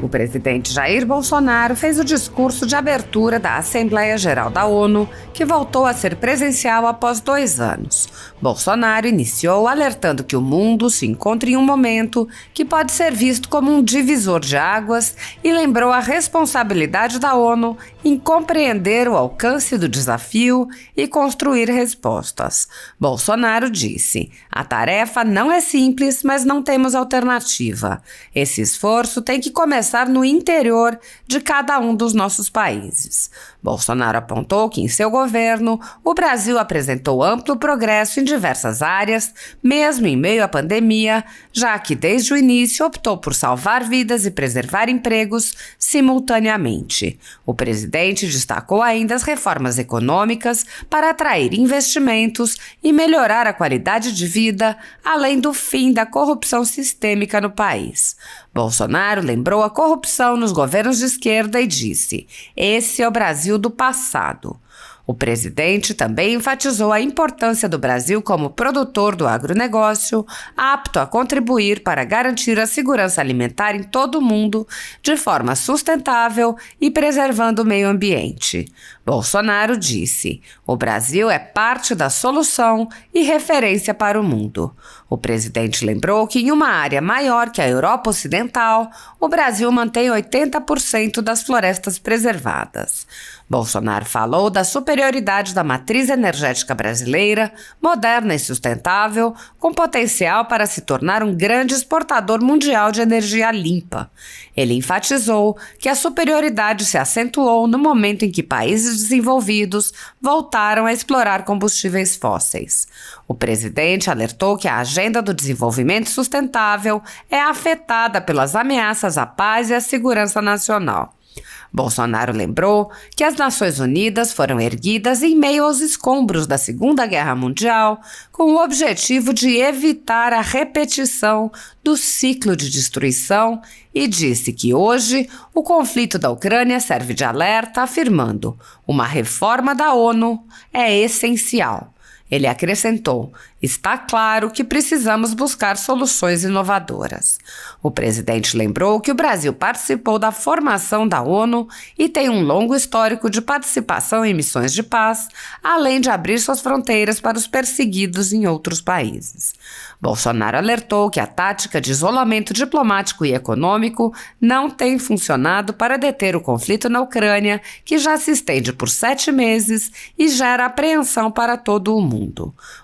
O presidente Jair Bolsonaro fez o discurso de abertura da Assembleia Geral da ONU, que voltou a ser presencial após 2 anos. Bolsonaro iniciou alertando que o mundo se encontra em um momento que pode ser visto como um divisor de águas e lembrou a responsabilidade da ONU em compreender o alcance do desafio e construir respostas. Bolsonaro disse: "A tarefa não é simples, mas não temos alternativa. Esse esforço tem que começar no interior de cada um dos nossos países." Bolsonaro apontou que em seu governo o Brasil apresentou amplo progresso em diversas áreas, mesmo em meio à pandemia, já que desde o início optou por salvar vidas e preservar empregos simultaneamente. O presidente destacou ainda as reformas econômicas para atrair investimentos e melhorar a qualidade de vida, além do fim da corrupção sistêmica no país. Bolsonaro lembrou a corrupção nos governos de esquerda e disse: "Esse é o Brasil do passado." O presidente também enfatizou a importância do Brasil como produtor do agronegócio, apto a contribuir para garantir a segurança alimentar em todo o mundo de forma sustentável e preservando o meio ambiente. Bolsonaro disse: "O Brasil é parte da solução e referência para o mundo." O presidente lembrou que em uma área maior que a Europa Ocidental, o Brasil mantém 80% das florestas preservadas. Bolsonaro falou da superioridade da matriz energética brasileira, moderna e sustentável, com potencial para se tornar um grande exportador mundial de energia limpa. Ele enfatizou que a superioridade se acentuou no momento em que países desenvolvidos voltaram a explorar combustíveis fósseis. O presidente alertou que a agenda do desenvolvimento sustentável é afetada pelas ameaças à paz e à segurança nacional. Bolsonaro lembrou que as Nações Unidas foram erguidas em meio aos escombros da Segunda Guerra Mundial, com o objetivo de evitar a repetição do ciclo de destruição, e disse que hoje o conflito da Ucrânia serve de alerta, afirmando: "Uma reforma da ONU é essencial." Ele acrescentou: "Está claro que precisamos buscar soluções inovadoras." O presidente lembrou que o Brasil participou da formação da ONU e tem um longo histórico de participação em missões de paz, além de abrir suas fronteiras para os perseguidos em outros países. Bolsonaro alertou que a tática de isolamento diplomático e econômico não tem funcionado para deter o conflito na Ucrânia, que já se estende por 7 meses e gera apreensão para todo o mundo.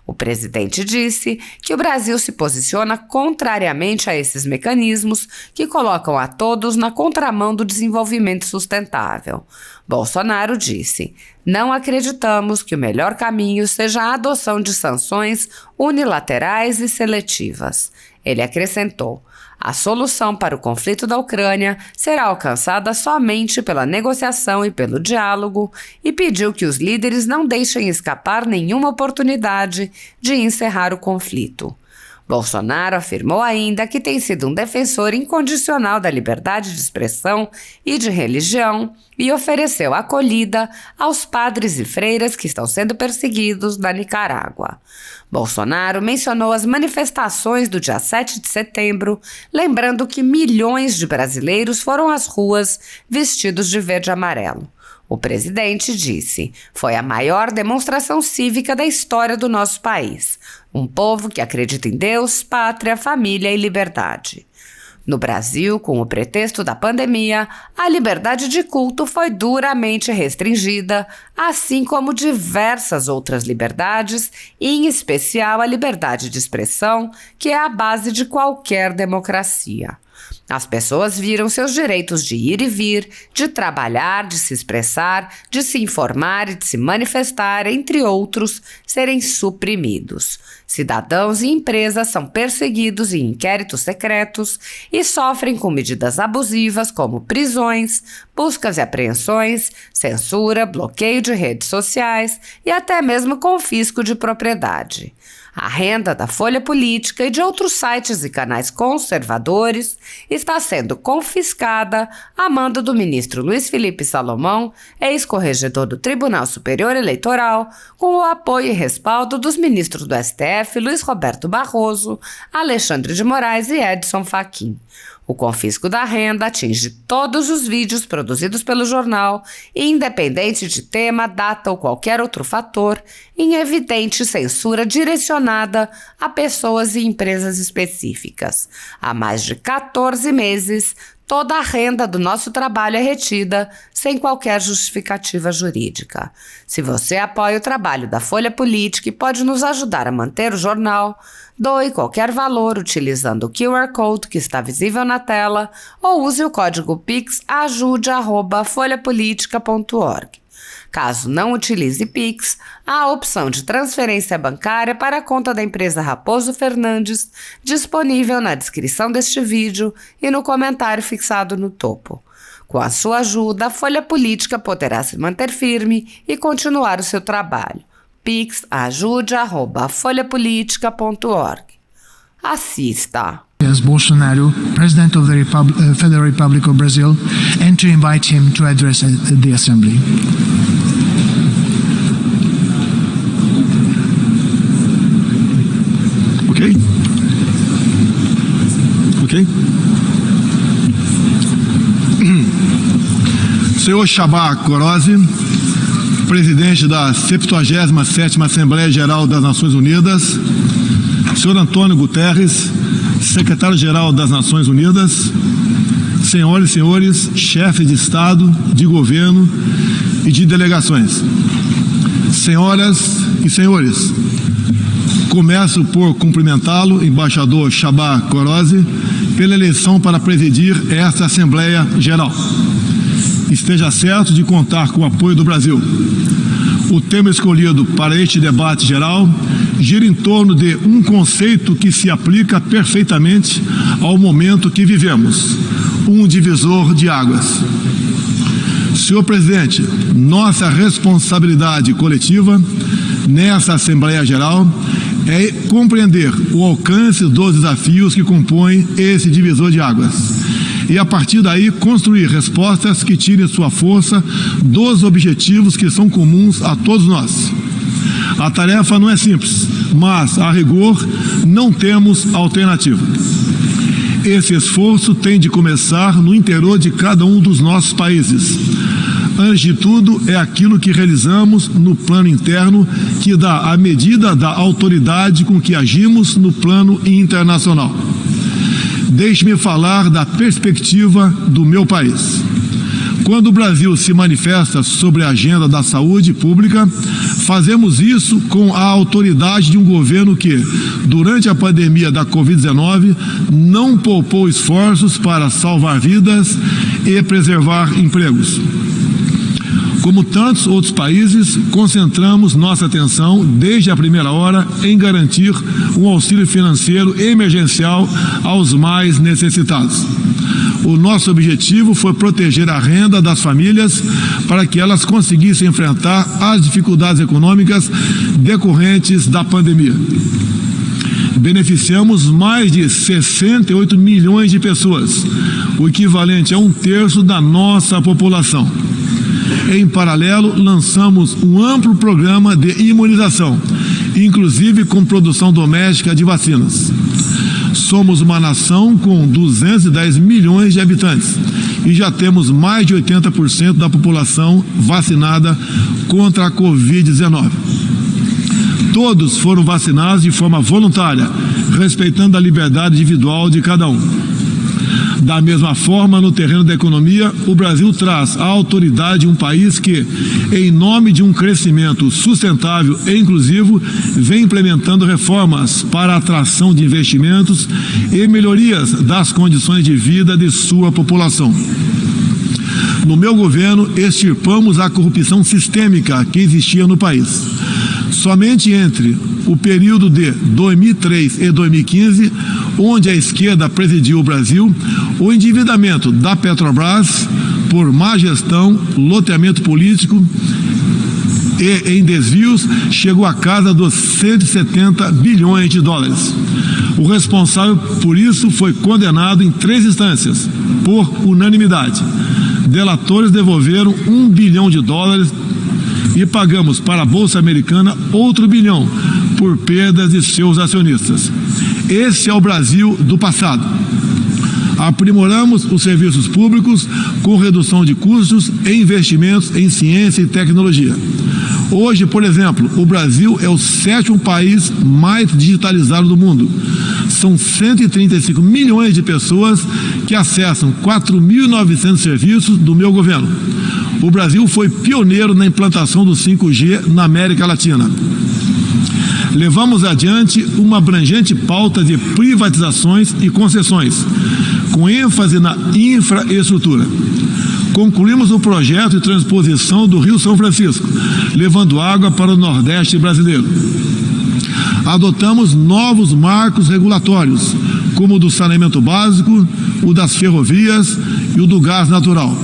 O presidente disse que o Brasil se posiciona contrariamente a esses mecanismos que colocam a todos na contramão do desenvolvimento sustentável. Bolsonaro disse: "Não acreditamos que o melhor caminho seja a adoção de sanções unilaterais e seletivas." Ele acrescentou: "A solução para o conflito da Ucrânia será alcançada somente pela negociação e pelo diálogo", e pediu que os líderes não deixem escapar nenhuma oportunidade de encerrar o conflito. Bolsonaro afirmou ainda que tem sido um defensor incondicional da liberdade de expressão e de religião e ofereceu acolhida aos padres e freiras que estão sendo perseguidos na Nicarágua. Bolsonaro mencionou as manifestações do dia 7 de setembro, lembrando que milhões de brasileiros foram às ruas vestidos de verde e amarelo. O presidente disse: "Foi a maior demonstração cívica da história do nosso país. Um povo que acredita em Deus, pátria, família e liberdade." No Brasil, com o pretexto da pandemia, a liberdade de culto foi duramente restringida, assim como diversas outras liberdades, em especial a liberdade de expressão, que é a base de qualquer democracia. As pessoas viram seus direitos de ir e vir, de trabalhar, de se expressar, de se informar e de se manifestar, entre outros, serem suprimidos. Cidadãos e empresas são perseguidos em inquéritos secretos e sofrem com medidas abusivas como prisões, buscas e apreensões, censura, bloqueio de redes sociais e até mesmo confisco de propriedade. A renda da Folha Política e de outros sites e canais conservadores está sendo confiscada a mando do ministro Luiz Felipe Salomão, ex-corregedor do Tribunal Superior Eleitoral, com o apoio e respaldo dos ministros do STF Luiz Roberto Barroso, Alexandre de Moraes e Edson Fachin. O confisco da renda atinge todos os vídeos produzidos pelo jornal, independente de tema, data ou qualquer outro fator, em evidente censura direcionada a pessoas e empresas específicas. Há mais de 14 meses, toda a renda do nosso trabalho é retida sem qualquer justificativa jurídica. Se você apoia o trabalho da Folha Política e pode nos ajudar a manter o jornal, doe qualquer valor utilizando o QR Code que está visível na tela ou use o código Pix ajude@folhapolitica.org. Caso não utilize Pix, há a opção de transferência bancária para a conta da empresa Raposo Fernandes, disponível na descrição deste vídeo e no comentário fixado no topo. Com a sua ajuda, a Folha Política poderá se manter firme e continuar o seu trabalho. Pix ajude@folhapolitica.org. Assista. As Bolsonaro, President of the Federal Republic of Brazil, and to invite him to address the Assembly. Ok? Senhor Csaba Kőrösi, presidente da 77ª Assembleia Geral das Nações Unidas, senhor Antônio Guterres, secretário-geral das Nações Unidas, senhoras e senhores, chefes de Estado, de governo e de delegações, senhoras e senhores, começo por cumprimentá-lo, embaixador Csaba Kőrösi, pela eleição para presidir esta Assembleia Geral. Esteja certo de contar com o apoio do Brasil. O tema escolhido para este debate geral gira em torno de um conceito que se aplica perfeitamente ao momento que vivemos, um divisor de águas. Senhor presidente, nossa responsabilidade coletiva nessa Assembleia Geral é compreender o alcance dos desafios que compõem esse divisor de águas e, a partir daí, construir respostas que tirem sua força dos objetivos que são comuns a todos nós. A tarefa não é simples, mas, a rigor, não temos alternativa. Esse esforço tem de começar no interior de cada um dos nossos países. Antes de tudo, é aquilo que realizamos no plano interno que dá a medida da autoridade com que agimos no plano internacional. Deixe-me falar da perspectiva do meu país. Quando o Brasil se manifesta sobre a agenda da saúde pública, fazemos isso com a autoridade de um governo que, durante a pandemia da Covid-19, não poupou esforços para salvar vidas e preservar empregos. Como tantos outros países, concentramos nossa atenção desde a primeira hora em garantir um auxílio financeiro emergencial aos mais necessitados. O nosso objetivo foi proteger a renda das famílias para que elas conseguissem enfrentar as dificuldades econômicas decorrentes da pandemia. Beneficiamos mais de 68 milhões de pessoas, o equivalente a 1/3 da nossa população. Em paralelo, lançamos um amplo programa de imunização, inclusive com produção doméstica de vacinas. Somos uma nação com 210 milhões de habitantes e já temos mais de 80% da população vacinada contra a Covid-19. Todos foram vacinados de forma voluntária, respeitando a liberdade individual de cada um. Da mesma forma, no terreno da economia, o Brasil traz a autoridade de um país que, em nome de um crescimento sustentável e inclusivo, vem implementando reformas para a atração de investimentos e melhorias das condições de vida de sua população. No meu governo, extirpamos a corrupção sistêmica que existia no país. Somente entre o período de 2003 e 2015, onde a esquerda presidiu o Brasil, o endividamento da Petrobras por má gestão, loteamento político e em desvios chegou à casa dos 170 bilhões de dólares. O responsável por isso foi condenado em 3 instâncias, por unanimidade. Delatores devolveram $1 bilhão e pagamos para a Bolsa Americana outro $1 bilhão por perdas de seus acionistas. Esse é o Brasil do passado. Aprimoramos os serviços públicos com redução de custos e investimentos em ciência e tecnologia. Hoje, por exemplo, o Brasil é o 7º país mais digitalizado do mundo. São 135 milhões de pessoas que acessam 4.900 serviços do meu governo. O Brasil foi pioneiro na implantação do 5G na América Latina. Levamos adiante uma abrangente pauta de privatizações e concessões, com ênfase na infraestrutura. Concluímos o projeto de transposição do Rio São Francisco, levando água para o Nordeste brasileiro. Adotamos novos marcos regulatórios, como o do saneamento básico, o das ferrovias e o do gás natural.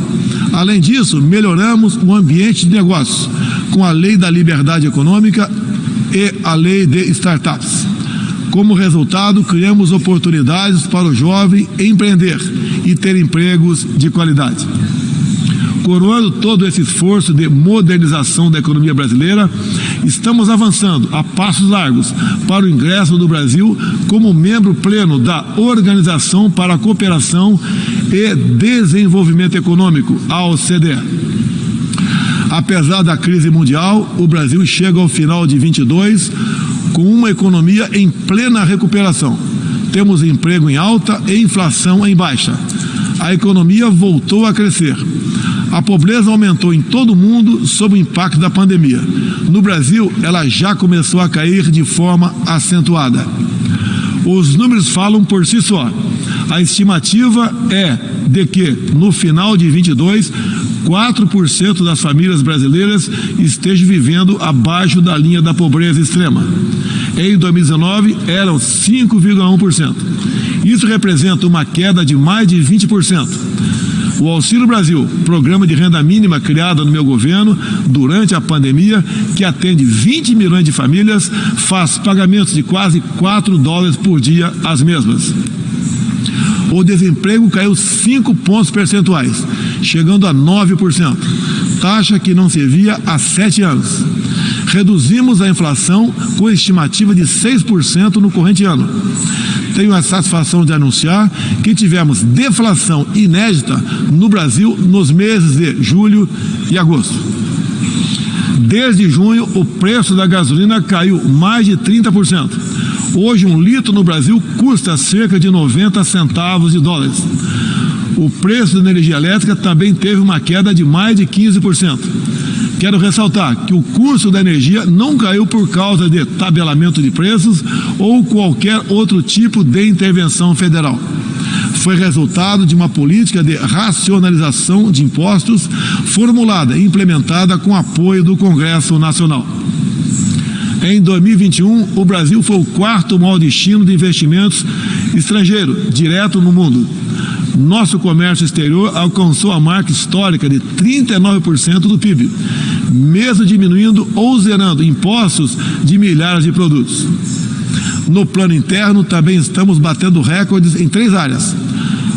Além disso, melhoramos o ambiente de negócios, com a Lei da Liberdade Econômica e a Lei de Startups. Como resultado, criamos oportunidades para o jovem empreender e ter empregos de qualidade. Coroando todo esse esforço de modernização da economia brasileira, estamos avançando a passos largos para o ingresso do Brasil como membro pleno da Organização para a Cooperação e Desenvolvimento Econômico, a OCDE. Apesar da crise mundial, o Brasil chega ao final de 2022 com uma economia em plena recuperação. Temos emprego em alta e inflação em baixa. A economia voltou a crescer. A pobreza aumentou em todo o mundo sob o impacto da pandemia. No Brasil, ela já começou a cair de forma acentuada. Os números falam por si só. A estimativa é de que, no final de 2022, 4% das famílias brasileiras estejam vivendo abaixo da linha da pobreza extrema. Em 2019, eram 5,1%. Isso representa uma queda de mais de 20%. O Auxílio Brasil, programa de renda mínima criado no meu governo durante a pandemia, que atende 20 milhões de famílias, faz pagamentos de quase $4 por dia às mesmas. O desemprego caiu 5 pontos percentuais, chegando a 9%, taxa que não se via há 7 anos. Reduzimos a inflação com estimativa de 6% no corrente ano. Tenho a satisfação de anunciar que tivemos deflação inédita no Brasil nos meses de julho e agosto. Desde junho, o preço da gasolina caiu mais de 30%. Hoje, 1 litro no Brasil custa cerca de 90 centavos de dólares. O preço da energia elétrica também teve uma queda de mais de 15%. Quero ressaltar que o custo da energia não caiu por causa de tabelamento de preços ou qualquer outro tipo de intervenção federal. Foi resultado de uma política de racionalização de impostos formulada e implementada com apoio do Congresso Nacional. Em 2021, o Brasil foi o 4º maior destino de investimentos estrangeiros direto no mundo. Nosso comércio exterior alcançou a marca histórica de 39% do PIB, mesmo diminuindo ou zerando impostos de milhares de produtos. No plano interno, também estamos batendo recordes em 3 áreas: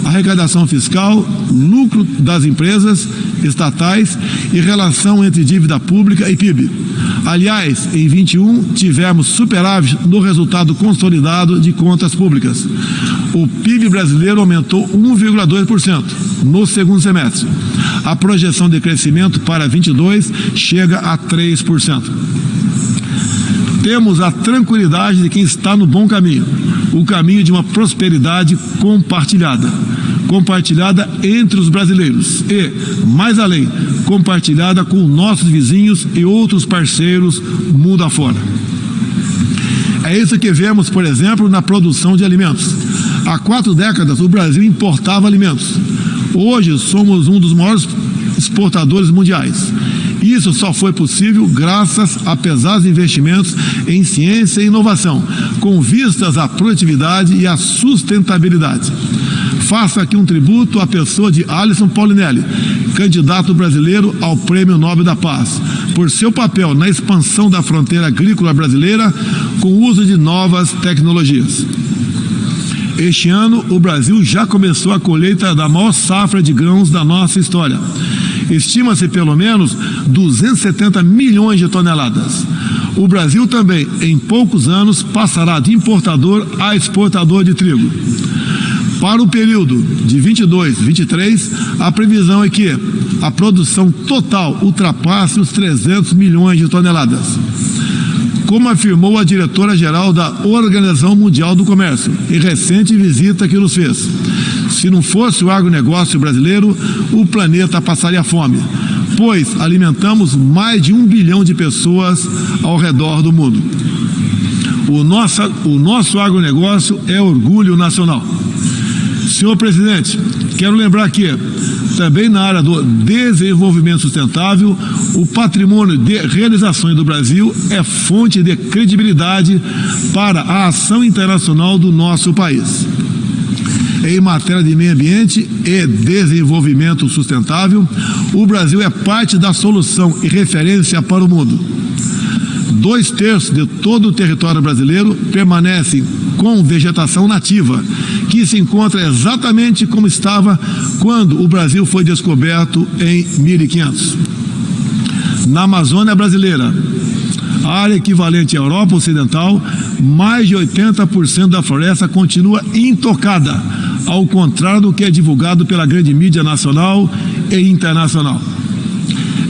arrecadação fiscal, lucro das empresas estatais e relação entre dívida pública e PIB. Aliás, em 21 tivemos superávit no resultado consolidado de contas públicas. O PIB brasileiro aumentou 1,2% no segundo semestre. A projeção de crescimento para 22 chega a 3%. Temos a tranquilidade de quem está no bom caminho, o caminho de uma prosperidade compartilhada entre os brasileiros e, mais além, compartilhada com nossos vizinhos e outros parceiros mundo afora. É isso que vemos, por exemplo, na produção de alimentos. Há 4 décadas, o Brasil importava alimentos. Hoje, somos um dos maiores exportadores mundiais. Isso só foi possível graças a pesados investimentos em ciência e inovação, com vistas à produtividade e à sustentabilidade. Faço aqui um tributo à pessoa de Alisson Paulinelli, candidato brasileiro ao Prêmio Nobel da Paz, por seu papel na expansão da fronteira agrícola brasileira com o uso de novas tecnologias. Este ano, o Brasil já começou a colheita da maior safra de grãos da nossa história. Estima-se pelo menos 270 milhões de toneladas. O Brasil também, em poucos anos, passará de importador a exportador de trigo. Para o período de 22-23, a previsão é que a produção total ultrapasse os 300 milhões de toneladas. Como afirmou a diretora-geral da Organização Mundial do Comércio, em recente visita que nos fez, se não fosse o agronegócio brasileiro, o planeta passaria fome, pois alimentamos mais de 1 bilhão de pessoas ao redor do mundo. O nosso agronegócio é orgulho nacional. Senhor presidente, quero lembrar que, também na área do desenvolvimento sustentável, o patrimônio de realizações do Brasil é fonte de credibilidade para a ação internacional do nosso país. Em matéria de meio ambiente e desenvolvimento sustentável, o Brasil é parte da solução e referência para o mundo. 2/3 de todo o território brasileiro permanecem com vegetação nativa, que se encontra exatamente como estava quando o Brasil foi descoberto em 1500. Na Amazônia brasileira, área equivalente à Europa Ocidental, mais de 80% da floresta continua intocada, ao contrário do que é divulgado pela grande mídia nacional e internacional.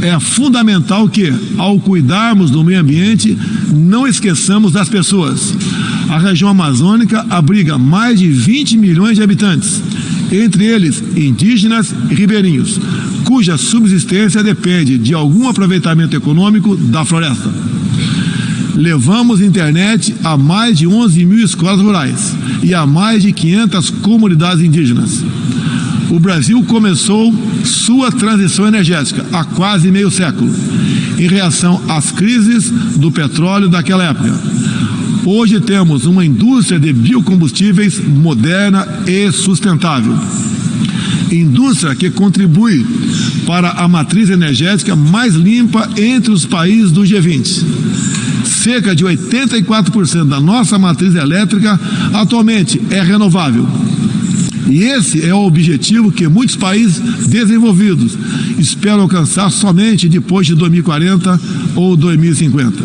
É fundamental que, ao cuidarmos do meio ambiente, não esqueçamos das pessoas. A região amazônica abriga mais de 20 milhões de habitantes, entre eles indígenas e ribeirinhos, cuja subsistência depende de algum aproveitamento econômico da floresta. Levamos internet a mais de 11 mil escolas rurais e a mais de 500 comunidades indígenas. O Brasil começou sua transição energética há quase meio século, em reação às crises do petróleo daquela época. Hoje temos uma indústria de biocombustíveis moderna e sustentável. Indústria que contribui para a matriz energética mais limpa entre os países do G20. Cerca de 84% da nossa matriz elétrica atualmente é renovável. E esse é o objetivo que muitos países desenvolvidos esperam alcançar somente depois de 2040 ou 2050.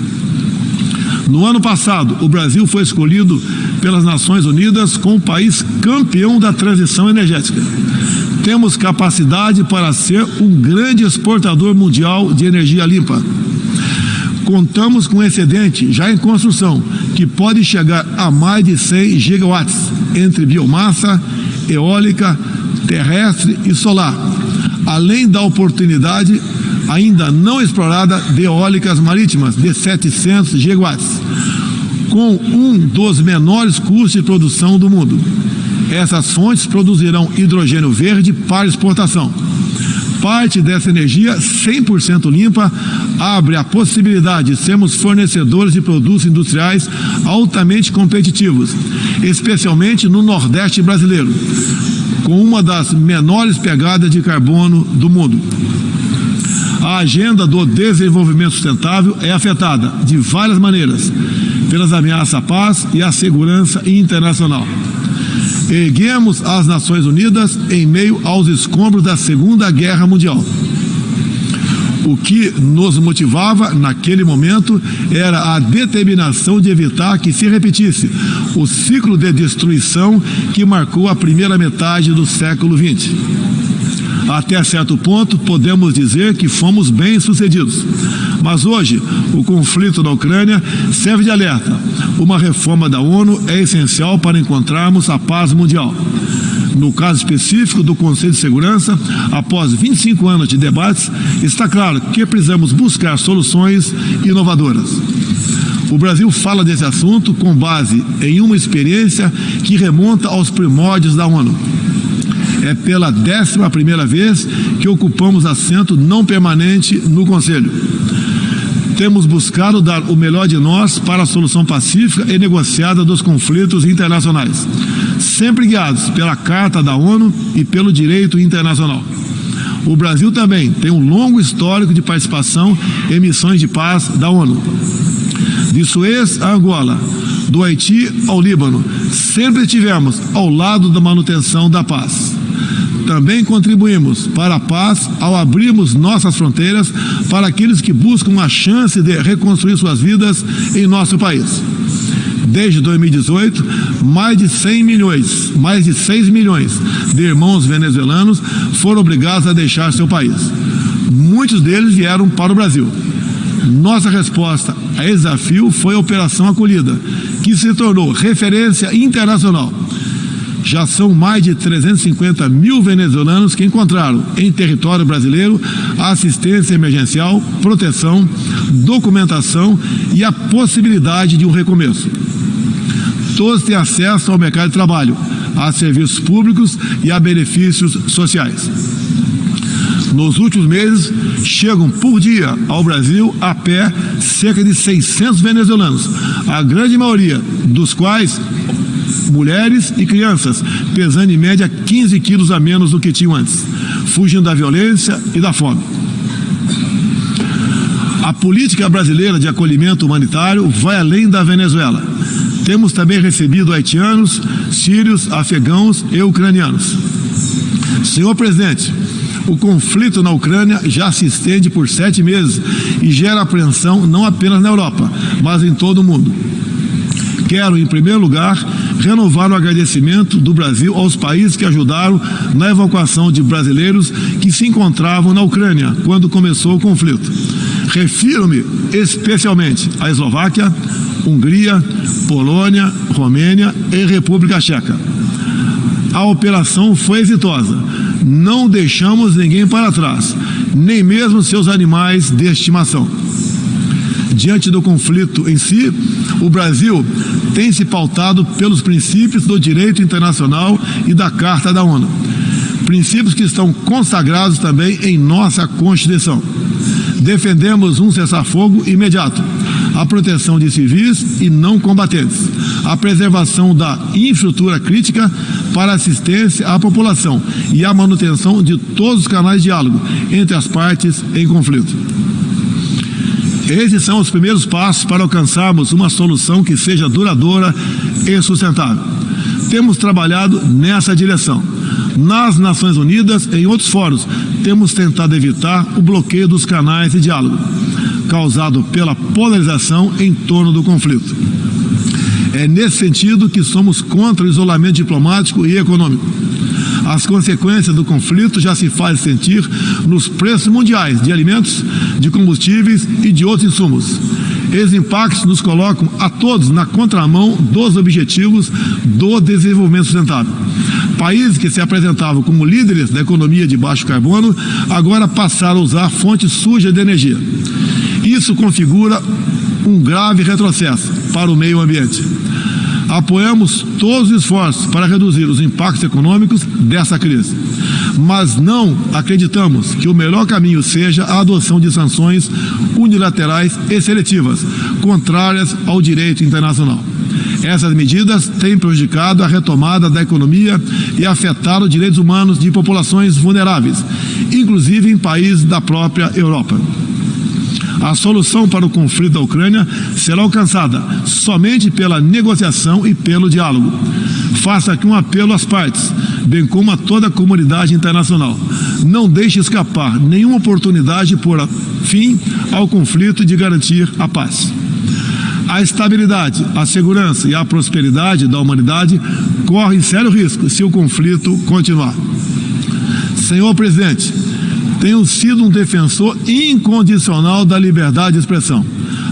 No ano passado, o Brasil foi escolhido pelas Nações Unidas como o país campeão da transição energética. Temos capacidade para ser um grande exportador mundial de energia limpa. Contamos com um excedente já em construção, que pode chegar a mais de 100 gigawatts, entre biomassa, eólica, terrestre e solar, além da oportunidade ainda não explorada de eólicas marítimas de 700 gigawatts, com um dos menores custos de produção do mundo. Essas fontes produzirão hidrogênio verde para exportação. Parte dessa energia 100% limpa abre a possibilidade de sermos fornecedores de produtos industriais altamente competitivos, especialmente no Nordeste brasileiro, com uma das menores pegadas de carbono do mundo. A agenda do desenvolvimento sustentável é afetada de várias maneiras pelas ameaças à paz e à segurança internacional. Erguemos as Nações Unidas em meio aos escombros da Segunda Guerra Mundial. O que nos motivava naquele momento era a determinação de evitar que se repetisse o ciclo de destruição que marcou a primeira metade do século XX. Até certo ponto, podemos dizer que fomos bem-sucedidos. Mas hoje, o conflito na Ucrânia serve de alerta. Uma reforma da ONU é essencial para encontrarmos a paz mundial. No caso específico do Conselho de Segurança, após 25 anos de debates, está claro que precisamos buscar soluções inovadoras. O Brasil fala desse assunto com base em uma experiência que remonta aos primórdios da ONU. É pela 11ª vez que ocupamos assento não permanente no Conselho. Temos buscado dar o melhor de nós para a solução pacífica e negociada dos conflitos internacionais, sempre guiados pela Carta da ONU e pelo direito internacional. O Brasil também tem um longo histórico de participação em missões de paz da ONU. De Suez a Angola, do Haiti ao Líbano, sempre estivemos ao lado da manutenção da paz. Também contribuímos para a paz ao abrirmos nossas fronteiras para aqueles que buscam a chance de reconstruir suas vidas em nosso país. Desde 2018, mais de 6 milhões de irmãos venezuelanos foram obrigados a deixar seu país. Muitos deles vieram para o Brasil. Nossa resposta a esse desafio foi a Operação Acolhida, que se tornou referência internacional. Já são mais de 350 mil venezuelanos que encontraram em território brasileiro assistência emergencial, proteção, documentação e a possibilidade de um recomeço. Todos têm acesso ao mercado de trabalho, a serviços públicos e a benefícios sociais. Nos últimos meses, chegam por dia ao Brasil a pé cerca de 600 venezuelanos, a grande maioria dos quais mulheres e crianças, pesando em média 15 quilos a menos do que tinham antes, fugindo da violência e da fome. A política brasileira de acolhimento humanitário vai além da Venezuela. Temos também recebido haitianos, sírios, afegãos e ucranianos. Senhor presidente, o conflito na Ucrânia já se estende por 7 meses e gera apreensão não apenas na Europa, mas em todo o mundo. Quero, em primeiro lugar, renovar o agradecimento do Brasil aos países que ajudaram na evacuação de brasileiros que se encontravam na Ucrânia quando começou o conflito. Refiro-me especialmente à Eslováquia, Hungria, Polônia, Romênia e República Tcheca. A operação foi exitosa. Não deixamos ninguém para trás, nem mesmo seus animais de estimação. Diante do conflito em si, o Brasil tem se pautado pelos princípios do direito internacional e da Carta da ONU. Princípios que estão consagrados também em nossa Constituição. Defendemos um cessar-fogo imediato, a proteção de civis e não combatentes, a preservação da infraestrutura crítica para assistência à população e a manutenção de todos os canais de diálogo entre as partes em conflito. Esses são os primeiros passos para alcançarmos uma solução que seja duradoura e sustentável. Temos trabalhado nessa direção. Nas Nações Unidas e em outros fóruns, temos tentado evitar o bloqueio dos canais de diálogo, causado pela polarização em torno do conflito. É nesse sentido que somos contra o isolamento diplomático e econômico. As consequências do conflito já se fazem sentir nos preços mundiais de alimentos, de combustíveis e de outros insumos. Esses impactos nos colocam a todos na contramão dos objetivos do desenvolvimento sustentável. Países que se apresentavam como líderes da economia de baixo carbono, agora passaram a usar fontes sujas de energia. Isso configura um grave retrocesso para o meio ambiente. Apoiamos todos os esforços para reduzir os impactos econômicos dessa crise, mas não acreditamos que o melhor caminho seja a adoção de sanções unilaterais e seletivas, contrárias ao direito internacional. Essas medidas têm prejudicado a retomada da economia e afetado os direitos humanos de populações vulneráveis, inclusive em países da própria Europa. A solução para o conflito da Ucrânia será alcançada somente pela negociação e pelo diálogo. Faço aqui um apelo às partes, bem como a toda a comunidade internacional. Não deixe escapar nenhuma oportunidade de pôr fim ao conflito e de garantir a paz. A estabilidade, a segurança e a prosperidade da humanidade correm sério risco se o conflito continuar. Senhor presidente, tenho sido um defensor incondicional da liberdade de expressão.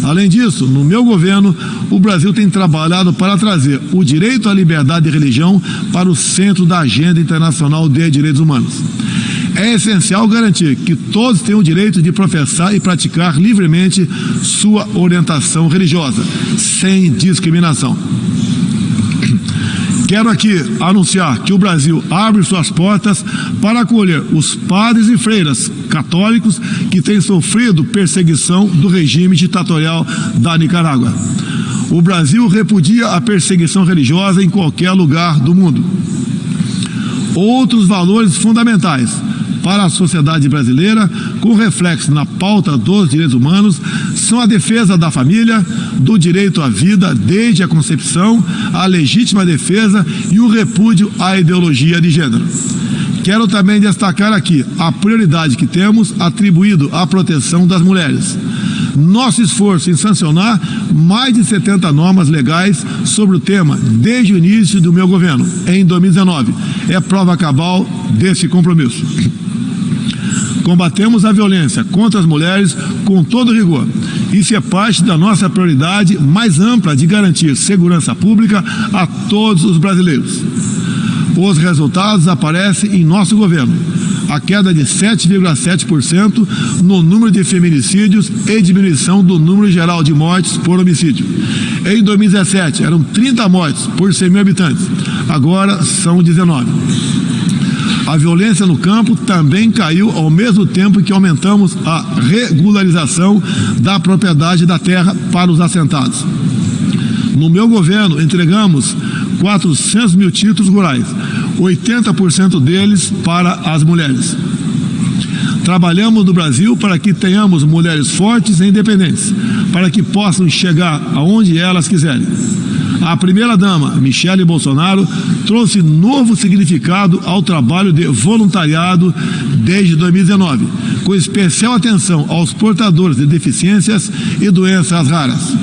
Além disso, no meu governo, o Brasil tem trabalhado para trazer o direito à liberdade de religião para o centro da agenda internacional de direitos humanos. É essencial garantir que todos tenham o direito de professar e praticar livremente sua orientação religiosa, sem discriminação. Quero aqui anunciar que o Brasil abre suas portas para acolher os padres e freiras católicos que têm sofrido perseguição do regime ditatorial da Nicarágua. O Brasil repudia a perseguição religiosa em qualquer lugar do mundo. Outros valores fundamentais para a sociedade brasileira, com reflexo na pauta dos direitos humanos, são a defesa da família, do direito à vida desde a concepção, a legítima defesa e o repúdio à ideologia de gênero. Quero também destacar aqui a prioridade que temos atribuído à proteção das mulheres. nosso esforço em sancionar mais de 70 normas legais sobre o tema desde o início do meu governo, em 2019. É prova cabal desse compromisso. Combatemos a violência contra as mulheres com todo rigor. Isso é parte da nossa prioridade mais ampla de garantir segurança pública a todos os brasileiros. Os resultados aparecem em nosso governo. A queda de 7,7% no número de feminicídios e diminuição do número geral de mortes por homicídio. Em 2017, eram 30 mortes por 100 mil habitantes. Agora são 19. A violência no campo também caiu ao mesmo tempo que aumentamos a regularização da propriedade da terra para os assentados. No meu governo, entregamos 400 mil títulos rurais, 80% deles para as mulheres. Trabalhamos no Brasil para que tenhamos mulheres fortes e independentes, para que possam chegar aonde elas quiserem. A primeira-dama, Michele Bolsonaro, trouxe novo significado ao trabalho de voluntariado desde 2019, com especial atenção aos portadores de deficiências e doenças raras.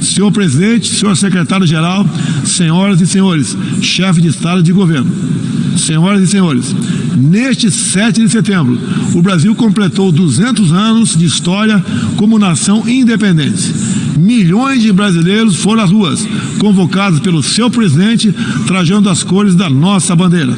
Senhor presidente, senhor secretário-geral, senhoras e senhores, chefe de Estado e de governo, senhoras e senhores, neste 7 de setembro, o Brasil completou 200 anos de história como nação independente. Milhões de brasileiros foram às ruas, convocados pelo seu presidente, trajando as cores da nossa bandeira.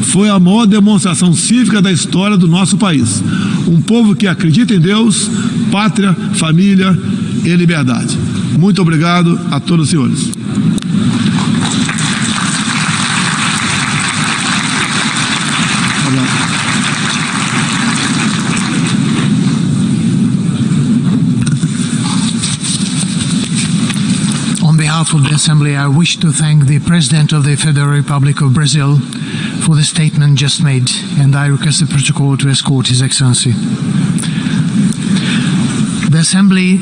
Foi a maior demonstração cívica da história do nosso país. Um povo que acredita em Deus, pátria, família e liberdade. Muito obrigado a todos os senhores. On behalf of the Assembly, I wish to thank the President of the Federal Republic of Brazil for the statement just made, and I request the protocol to escort His Excellency. The Assembly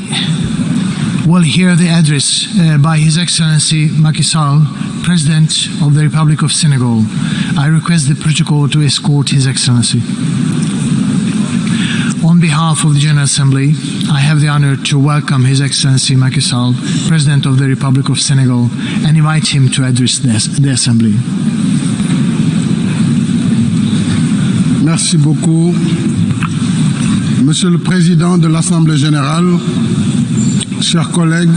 will hear the address by His Excellency Macky Sall, President of the Republic of Senegal. I request the protocol to escort His Excellency. On behalf of the General Assembly, I have the honor to welcome His Excellency Macky Sall, President of the Republic of Senegal, and invite him to address the Assembly. Merci beaucoup, Monsieur le Président de l'Assemblée générale, chers collègues.